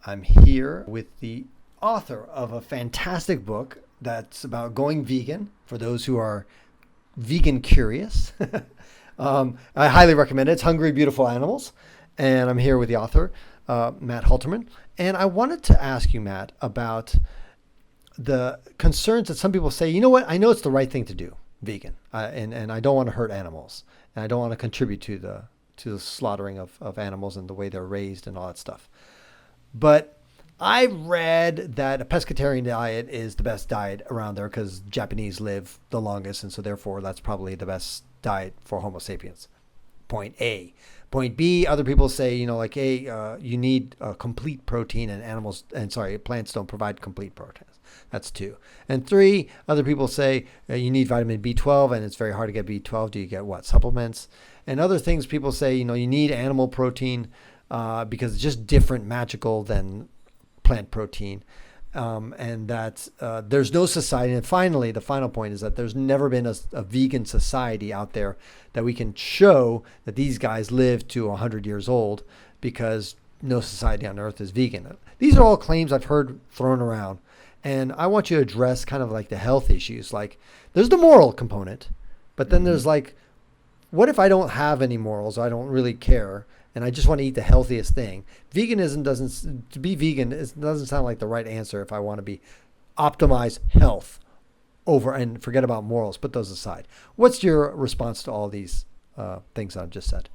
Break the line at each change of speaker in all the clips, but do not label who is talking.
I'm here with the author of a fantastic book that's about going vegan for those who are vegan curious. I highly recommend it. It's Hungry, Beautiful Animals. And I'm here with the author, Matt Halteman. And I wanted to ask you, Matt, about the concerns that some people say, you know what, I know it's the right thing to do, vegan, and I don't want to hurt animals. And I don't want to contribute to the slaughtering of animals and the way they're raised and all that stuff. But I read that a pescatarian diet is the best diet around there because Japanese live the longest, and so therefore that's probably the best diet for Homo sapiens. Point A. Point B, other people say, you need complete protein, and plants don't provide complete proteins. That's 2. And 3, other people say you need vitamin B12, and it's very hard to get B12. Do you get what? Supplements? And other things people say, you need animal protein because it's just different, magical than plant protein. And that there's no society. And finally, the final point is that there's never been a vegan society out there that we can show that these guys live to 100 years old because no society on earth is vegan. These are all claims I've heard thrown around. And I want you to address kind of like the health issues. Like there's the moral component, but then there's like, what if I don't have any morals? I don't really care. And I just want to eat the healthiest thing. Veganism to be vegan, it doesn't sound like the right answer if I want to be optimize health over and forget about morals. Put those aside. What's your response to all these things I've just said?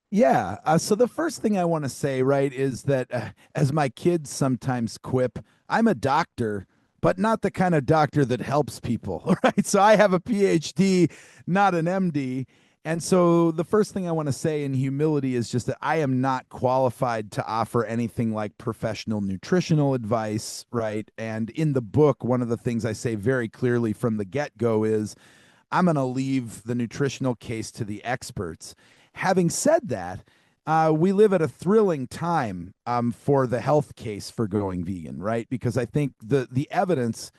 Yeah. So the first thing I want to say, right, is that as my kids sometimes quip, I'm a doctor, but not the kind of doctor that helps people, right? So I have a PhD, not an MD. And so the first thing I want to say in humility is just that I am not qualified to offer anything like professional nutritional advice, right? And in the book, one of the things I say very clearly from the get-go is I'm going to leave the nutritional case to the experts. Having said that, we live at a thrilling time for the health case for going vegan, right? Because I think the evidence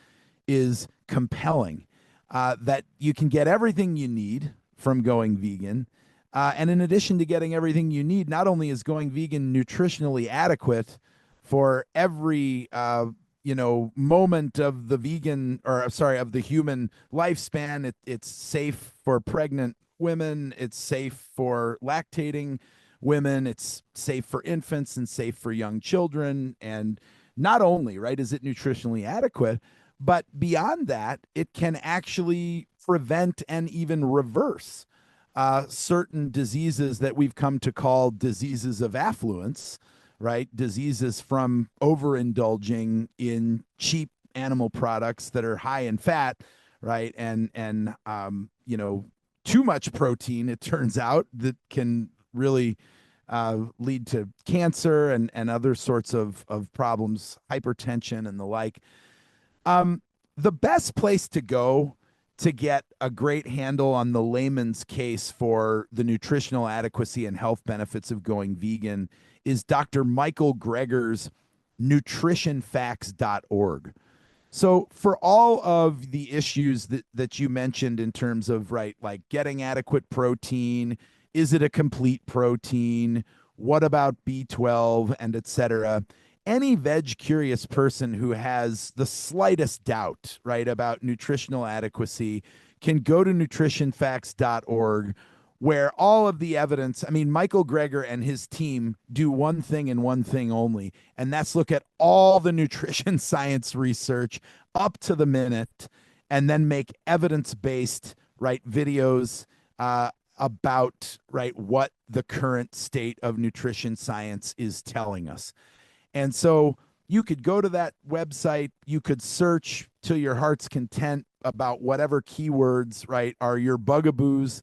is compelling that you can get everything you need from going vegan. And in addition to getting everything you need, not only is going vegan nutritionally adequate for every moment of the of the human lifespan, it's safe for pregnant women, it's safe for lactating women, it's safe for infants and safe for young children. And not only, right, is it nutritionally adequate, but beyond that, it can actually prevent and even reverse certain diseases that we've come to call diseases of affluence, right? Diseases from overindulging in cheap animal products that are high in fat, right? And too much protein, it turns out, that can really lead to cancer and other sorts of problems, hypertension and the like. The best place to go to get a great handle on the layman's case for the nutritional adequacy and health benefits of going vegan is Dr. Michael Greger's nutritionfacts.org. So for all of the issues that you mentioned in terms of, right, like getting adequate protein, is it a complete protein? What about B12 and et cetera? Any veg curious person who has the slightest doubt, right, about nutritional adequacy can go to nutritionfacts.org, where all of the evidence, I mean, Michael Greger and his team do one thing and one thing only, and that's look at all the nutrition science research up to the minute and then make evidence-based, right, videos about, right, what the current state of nutrition science is telling us. And so you could go to that website, you could search to your heart's content about whatever keywords, right, are your bugaboos.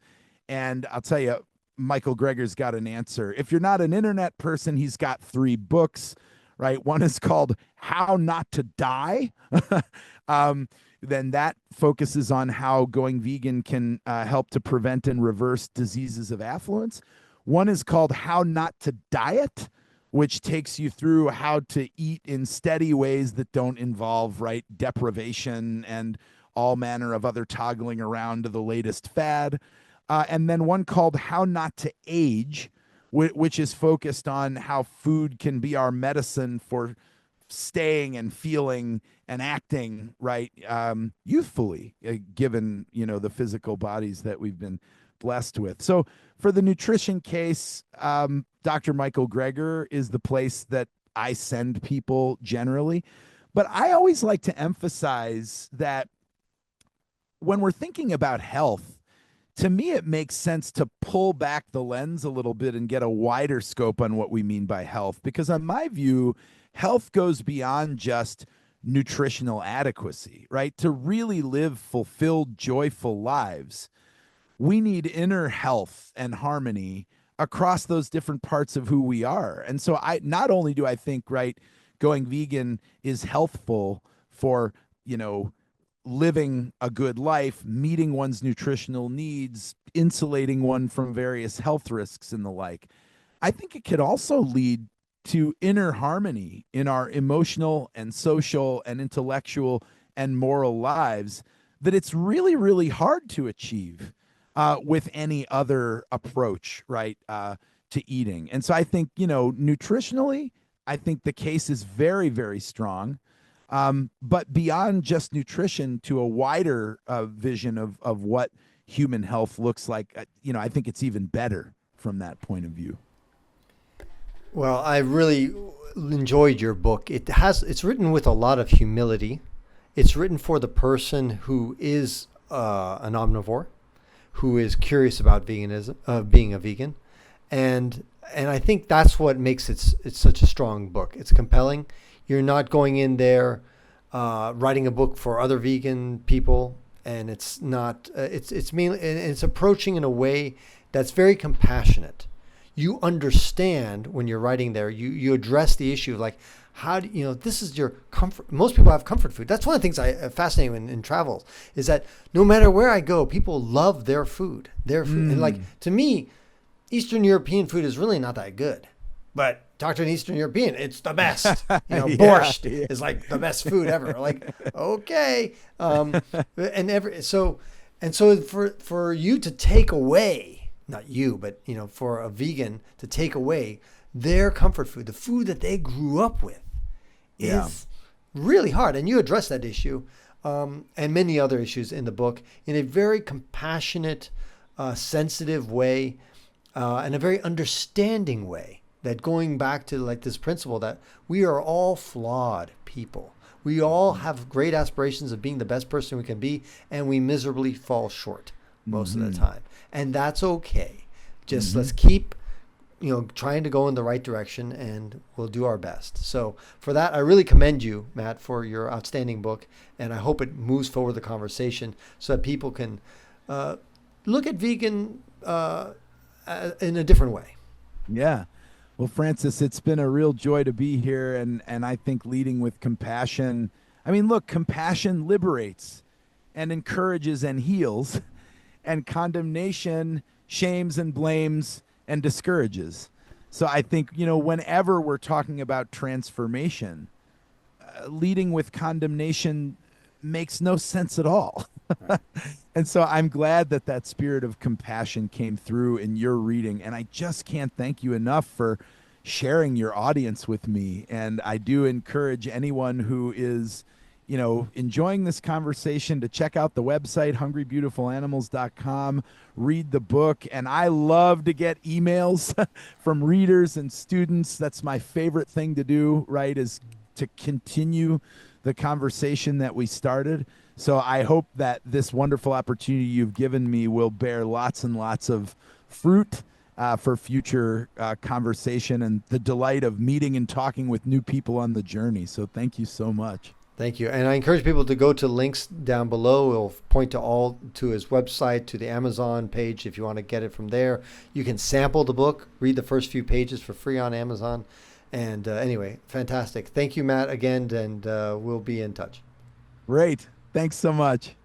And I'll tell you, Michael Greger's got an answer. If you're not an internet person, he's got 3 books, right? One is called How Not to Die. Then that focuses on how going vegan can help to prevent and reverse diseases of affluence. One is called How Not to Diet, which takes you through how to eat in steady ways that don't involve, right, deprivation and all manner of other toggling around to the latest fad. And then one called How Not to Age, which is focused on how food can be our medicine for staying and feeling and acting right, youthfully, given the physical bodies that we've been blessed with. So for the nutrition case, Dr. Michael Greger is the place that I send people generally. But I always like to emphasize that when we're thinking about health, to me, it makes sense to pull back the lens a little bit and get a wider scope on what we mean by health. Because in my view, health goes beyond just nutritional adequacy, right? To really live fulfilled, joyful lives, we need inner health and harmony across those different parts of who we are. And so I not only do I think, right, going vegan is healthful for, living a good life, meeting one's nutritional needs, insulating one from various health risks and the like. I think it could also lead to inner harmony in our emotional and social and intellectual and moral lives that it's really, really hard to achieve with any other approach, right, to eating. And so I think, nutritionally, I think the case is very, very strong. But beyond just nutrition, to a wider vision of what human health looks like, I think it's even better from that point of view.
Well, I really enjoyed your book. It's written with a lot of humility. It's written for the person who is an omnivore, who is curious about veganism, being a vegan, and I think that's what makes it's such a strong book. It's compelling. You're not going in there writing a book for other vegan people, and it's not. It's mainly, and it's approaching in a way that's very compassionate. You understand when you're writing there. You address the issue of like, how do this is your comfort. Most people have comfort food. That's one of the things I fascinating in travel is that no matter where I go, people love their food. And like to me, Eastern European food is really not that good. But talk to an Eastern European, it's the best. Borscht is like the best food ever. Like, okay. So for you to take away, not you, but for a vegan to take away their comfort food, the food that they grew up with, is really hard. And you address that issue and many other issues in the book in a very compassionate, sensitive way and a very understanding way. That going back to like this principle that we are all flawed people. We all have great aspirations of being the best person we can be, and we miserably fall short most of the time. And that's okay. Just let's keep, trying to go in the right direction, and we'll do our best. So for that, I really commend you, Matt, for your outstanding book, and I hope it moves forward the conversation so that people can look at vegan in a different way.
Yeah. Well, Francis, it's been a real joy to be here, and I think leading with compassion. I mean, look, compassion liberates and encourages and heals, and condemnation shames and blames and discourages. So I think, whenever we're talking about transformation, leading with condemnation makes no sense at all. And so I'm glad that spirit of compassion came through in your reading. And I just can't thank you enough for sharing your audience with me. And I do encourage anyone who is, enjoying this conversation to check out the website, hungrybeautifulanimals.com, read the book. And I love to get emails from readers and students. That's my favorite thing to do, right, is to continue the conversation that we started. So I hope that this wonderful opportunity you've given me will bear lots and lots of fruit for future conversation and the delight of meeting and talking with new people on the journey. So thank you so much.
Thank you. And I encourage people to go to links down below. We'll point to his website, to the Amazon page if you want to get it from there. You can sample the book, read the first few pages for free on Amazon. And anyway, fantastic. Thank you, Matt, again, and we'll be in touch.
Great. Thanks so much.